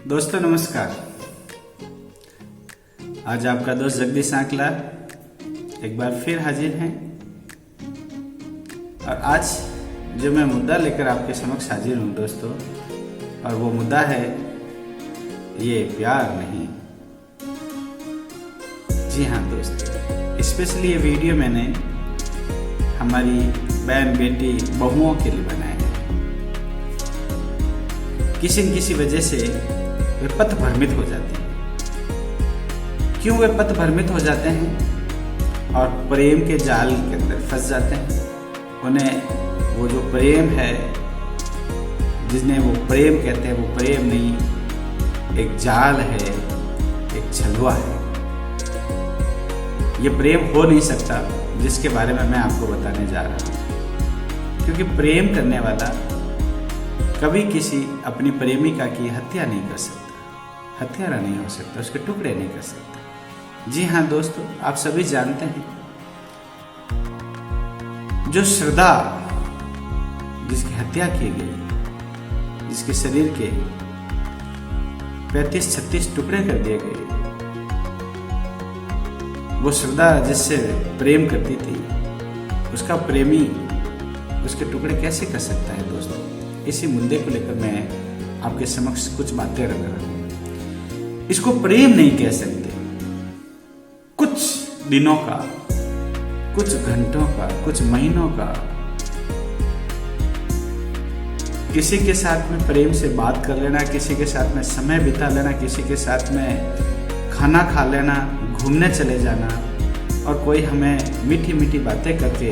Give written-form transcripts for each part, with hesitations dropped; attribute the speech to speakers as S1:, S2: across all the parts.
S1: दोस्तों नमस्कार। आज आपका दोस्त जगदीश आंकला एक बार फिर हाजिर हैं और आज जो मैं मुद्दा लेकर आपके समक्ष हाजिर हूं दोस्तों, और वो मुद्दा है ये प्यार नहीं। जी हाँ दोस्तों, स्पेशली ये वीडियो मैंने हमारी बहन बेटी बहुओं के लिए बनाया है। किसी न किसी वजह से वे पथ भ्रमित हो जाते हैं। क्यों वे पथ भ्रमित हो जाते हैं और प्रेम के जाल के अंदर फंस जाते हैं। उन्हें वो जो प्रेम है, जिसने वो प्रेम कहते हैं, वो प्रेम नहीं, एक जाल है, एक छलवा है। ये प्रेम हो नहीं सकता जिसके बारे में मैं आपको बताने जा रहा हूँ, क्योंकि प्रेम करने वाला कभी किसी अपनी प्रेमिका की हत्या नहीं कर सकता, हत्यारा नहीं हो सकता, उसके टुकड़े नहीं कर सकता। जी हाँ दोस्तों, आप सभी जानते हैं जो श्रद्धा जिसकी हत्या की गई, जिसके शरीर के 35-36 टुकड़े कर दिए गए, वो श्रद्धा जिससे प्रेम करती थी, उसका प्रेमी उसके टुकड़े कैसे कर सकता है दोस्तों। इसी मुद्दे को लेकर मैं आपके समक्ष कुछ बातें रख रहा हूं। इसको प्रेम नहीं कह सकते। कुछ दिनों का, कुछ घंटों का, कुछ महीनों का किसी के साथ में प्रेम से बात कर लेना, किसी के साथ में समय बिता लेना, किसी के साथ में खाना खा लेना, घूमने चले जाना, और कोई हमें मीठी मीठी बातें करके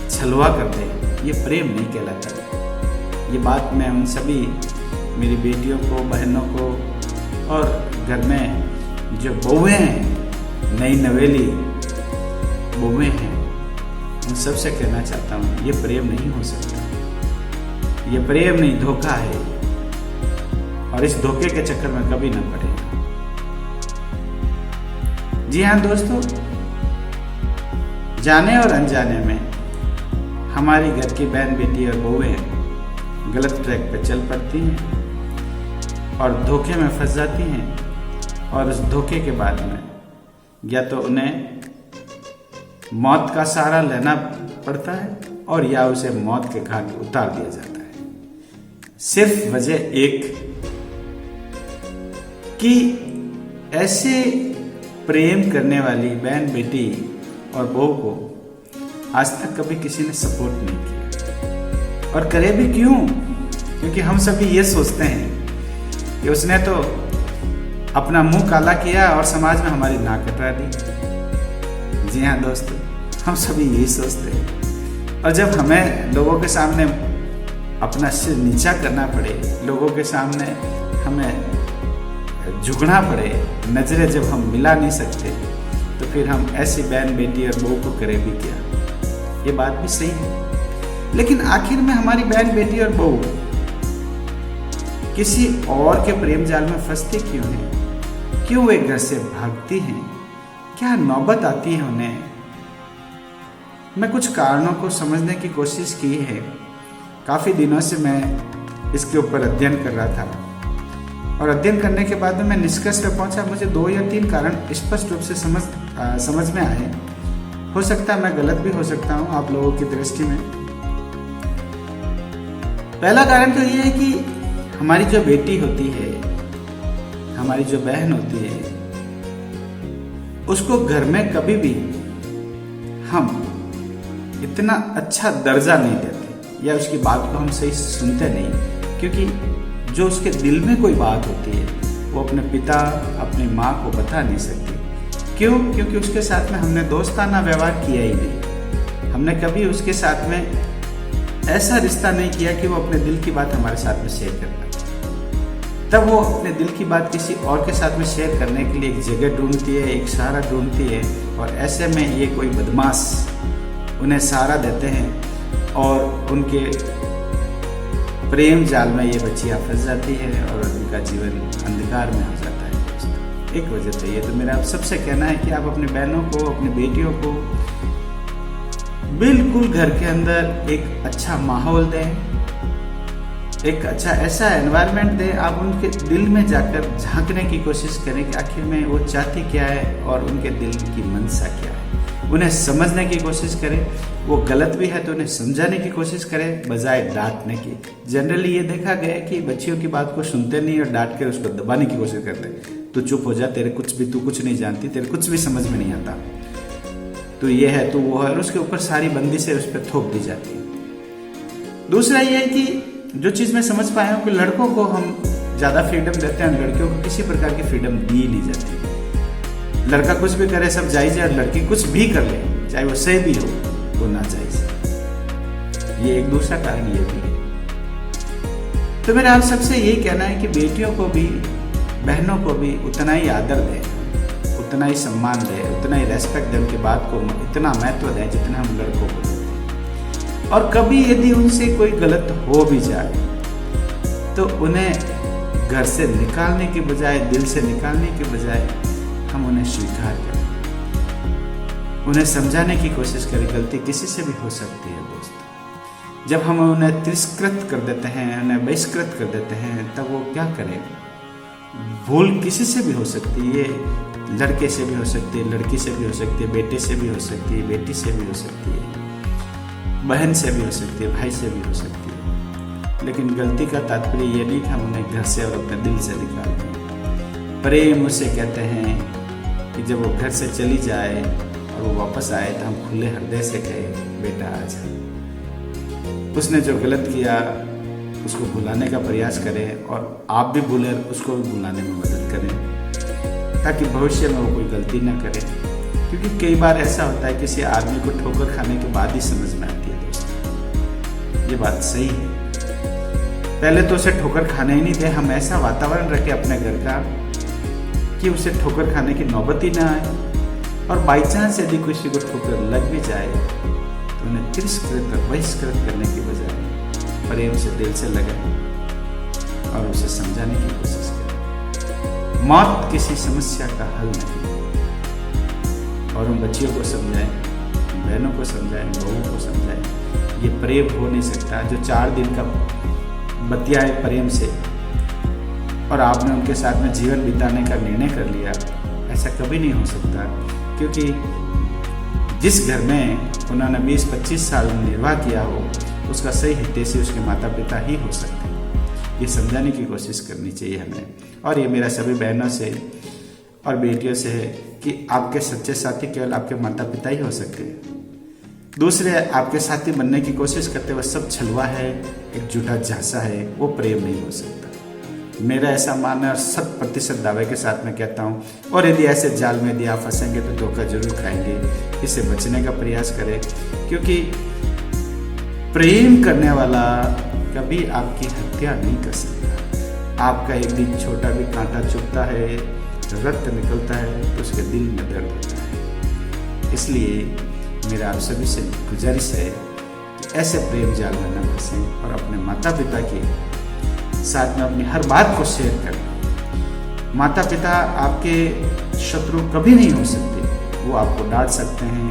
S1: छलवा कर दे, ये प्रेम नहीं कहलाता। ये बात मैं उन सभी मेरी बेटियों को, बहनों को और घर में जो बहुएं हैं, नई नवेली बहुएं हैं, उन सब से कहना चाहता हूँ, ये प्रेम नहीं हो सकता। ये प्रेम नहीं, धोखा है, और इस धोखे के चक्कर में कभी ना पड़े। जी हाँ दोस्तों, जाने और अनजाने में हमारी घर की बहन बेटी और बहुएं गलत ट्रैक पे चल पड़ती हैं और धोखे में फंस जाती हैं, और उस धोखे के बाद में या तो उन्हें मौत का सहारा लेना पड़ता है, और या उसे मौत के घाट उतार दिया जाता है। सिर्फ वजह एक कि ऐसे प्रेम करने वाली बहन बेटी और बहू को आज तक कभी किसी ने सपोर्ट नहीं किया। और करे भी क्यों? क्योंकि हम सभी ये सोचते हैं कि उसने तो अपना मुंह काला किया और समाज में हमारी नाक कटवा दी। जी हाँ दोस्तों, हम सभी यही सोचते हैं। और जब हमें लोगों के सामने अपना सिर नीचा करना पड़े, लोगों के सामने हमें झुकना पड़े, नजरें जब हम मिला नहीं सकते, तो फिर हम ऐसी बहन बेटी और बहू को करें भी क्या? ये बात भी सही है। लेकिन आखिर में हमारी बहन बेटी और बहू किसी और के प्रेम जाल में फंसती क्यों है? क्यों वे घर से भागती हैं? क्या नौबत आती है उन्हें? मैं कुछ कारणों को समझने की कोशिश की है। काफी दिनों से मैं इसके ऊपर अध्ययन कर रहा था, और अध्ययन करने के बाद में मैं निष्कर्ष पर पहुंचा। मुझे 2 या 3 कारण स्पष्ट रूप से समझ में आए। हो सकता है मैं गलत भी हो सकता हूं आप लोगों की दृष्टि में। पहला कारण तो ये है कि हमारी जो बेटी होती है, हमारी जो बहन होती है, उसको घर में कभी भी हम इतना अच्छा दर्जा नहीं देते, या उसकी बात को हम सही सुनते नहीं, क्योंकि जो उसके दिल में कोई बात होती है वो अपने पिता, अपनी माँ को बता नहीं सकती। क्यों? क्योंकि उसके साथ में हमने दोस्ताना व्यवहार किया ही नहीं। हमने कभी उसके साथ में ऐसा रिश्ता नहीं किया कि वो अपने दिल की बात हमारे साथ में शेयर कर पाए। तब वो अपने दिल की बात किसी और के साथ में शेयर करने के लिए एक जगह ढूंढती है, एक सहारा ढूंढती है, और ऐसे में ये कोई बदमाश उन्हें सहारा देते हैं और उनके प्रेम जाल में ये बच्चियाँ फंस जाती है और उनका जीवन अंधकार में हो जाता है। एक वजह तो ये, तो मेरा आप सबसे कहना है कि आप अपनी बहनों को, अपनी बेटियों को बिल्कुल घर के अंदर एक अच्छा माहौल दें, एक अच्छा ऐसा एनवायरनमेंट दें, आप उनके दिल में जाकर झांकने की कोशिश करें कि आखिर में वो चाहते क्या है और उनके दिल की मंशा क्या है। उन्हें समझने की कोशिश करें, वो गलत भी है तो उन्हें समझाने की कोशिश करें बजाय डांटने की। जनरली ये देखा गया है कि बच्चियों की बात को सुनते नहीं और डांट कर उसको दबाने की कोशिश करते हैं। तू चुप हो जा, तू कुछ नहीं जानती, तेरे कुछ भी समझ में नहीं आता, तो ये है तो वो है, और उसके ऊपर सारी बंदिशें उस पर थोप दी जाती है। दूसरा ये है कि जो चीज़ मैं समझ पाया हूँ कि लड़कों को हम ज़्यादा फ्रीडम देते हैं, लड़कियों को किसी प्रकार की फ्रीडम दी नहीं जाती। लड़का कुछ भी करे सब जायज़ है, और लड़की कुछ भी कर ले चाहे वो सही भी हो वो नाजायज़ है। ये एक दूसरा कारण ये भी है। तो मेरा आप सबसे यही कहना है कि बेटियों को भी, बहनों को भी उतना ही आदर दें, उतना ही सम्मान दें, उतना ही रेस्पेक्ट दें, उनकी बात को इतना महत्व दें जितना हम लड़कों को देते हैं। और कभी यदि उनसे कोई गलत हो भी जाए तो उन्हें घर से निकालने के बजाय, दिल से निकालने के बजाय हम उन्हें स्वीकार करें, उन्हें समझाने की कोशिश करें। गलती किसी से भी हो सकती है दोस्त। जब हम उन्हें तिरस्कृत कर देते हैं, उन्हें बहिष्कृत कर देते हैं, तब वो क्या करें। भूल किसी से भी हो सकती है, लड़के से भी हो सकती है, लड़की से भी हो सकती है, बेटे से भी हो सकती है, बेटी से भी हो सकती है, बहन से भी हो सकती है, भाई से भी हो सकती है। लेकिन गलती का तात्पर्य ये नहीं कि हम उन्हें घर से और अपने दिल से निकाल दें। प्रेम उसे कहते हैं कि जब वो घर से चली जाए और वो वापस आए तो हम खुले हृदय से कहे बेटा आ जा। उसने जो गलत किया उसको भुलाने का प्रयास करें, और आप भी भूलें, उसको भी भुलाने में मदद करें, ताकि भविष्य में वो कोई गलती ना करे। क्योंकि कई बार ऐसा होता है किसी आदमी को ठोकर खाने के बाद ही समझ में आती है दोस्तों, ये बात सही है। पहले तो उसे ठोकर खाने ही नहीं दे, हम ऐसा वातावरण रखें अपने घर का कि उसे ठोकर खाने की नौबत ही ना आए। और बाई चांस यदि किसी को ठोकर लग भी जाए तो उन्हें तिरस्कृत और बहिष्कृत करने की बजाय प्रेम से दिल से लगाए और उसे समझाने की कोशिश करें। मौत किसी समस्या का हल नहीं, और उन बच्चियों को समझाएं, बहनों को समझाएं, बहुओं को समझाएं, ये प्रेम हो नहीं सकता। जो 4 दिन का बतियाए प्रेम से और आपने उनके साथ में जीवन बिताने का निर्णय कर लिया, ऐसा कभी नहीं हो सकता। क्योंकि जिस घर में उन्होंने 20-25 साल निर्वाह किया हो, उसका सही हितैषी उसके माता पिता ही हो सकते हैं। ये समझाने की कोशिश करनी चाहिए हमें। और ये मेरा सभी बहनों से और बेटियों से है कि आपके सच्चे साथी केवल आपके माता पिता ही हो सकते हैं। दूसरे आपके साथी बनने की कोशिश करते वह सब छलवा है, एक झूठा झांसा है, वो प्रेम नहीं हो सकता। मेरा ऐसा मानना और 100% दावे के साथ मैं कहता हूँ। और यदि ऐसे जाल में यदि आप फंसेंगे तो धोखा जरूर खाएंगे। इससे बचने का प्रयास करें, क्योंकि प्रेम करने वाला कभी आपकी हत्या नहीं कर सकता। आपका एक दिन छोटा भी कांटा चुभता है, रक्त निकलता है तो उसके दिल में दर्द होता है। इसलिए मेरा आप सभी से गुजारिश है कि ऐसे प्रेम जाल में न फंसें और अपने माता पिता के साथ में अपनी हर बात को शेयर करें। माता पिता आपके शत्रु कभी नहीं हो सकते। वो आपको डांट सकते हैं,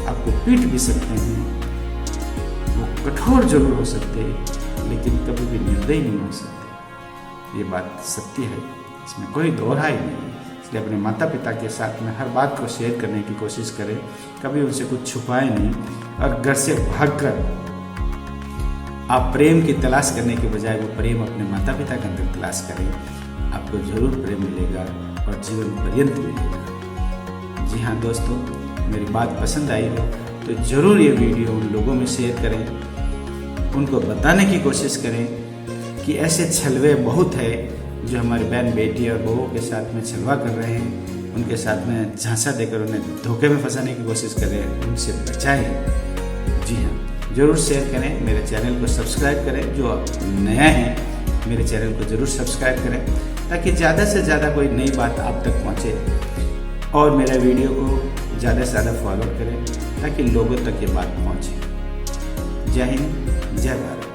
S1: आपको पीट भी सकते हैं, वो कठोर जरूर हो सकते हैं, लेकिन कभी भी निर्दयी नहीं हो सकते। ये बात सत्य है, इसमें कोई दोहराई नहीं। इसलिए अपने माता पिता के साथ में हर बात को शेयर करने की कोशिश करें, कभी उनसे कुछ छुपाए नहीं। और घर से भागकर आप प्रेम की तलाश करने के बजाय वो प्रेम अपने माता पिता के अंदर तलाश करें, आपको जरूर प्रेम मिलेगा और जीवन पर्यंत मिलेगा। जी हाँ दोस्तों, मेरी बात पसंद आई हो तो ज़रूर ये वीडियो उन लोगों में शेयर करें, उनको बताने की कोशिश करें कि ऐसे छलवे बहुत है जो हमारी बहन बेटी और बहुओं के साथ में छलवा कर रहे हैं, उनके साथ में झांसा देकर उन्हें धोखे में फंसाने की कोशिश कर रहे हैं, उनसे बचाएं। जी हाँ, ज़रूर शेयर करें, मेरे चैनल को सब्सक्राइब करें। जो नया है मेरे चैनल को ज़रूर सब्सक्राइब करें, ताकि ज़्यादा से ज़्यादा कोई नई बात आप तक पहुँचे, और मेरे वीडियो को ज़्यादा से ज़्यादा फॉलो करें ताकि लोगों तक ये बात पहुँचे। जय हिंद, जय भारत।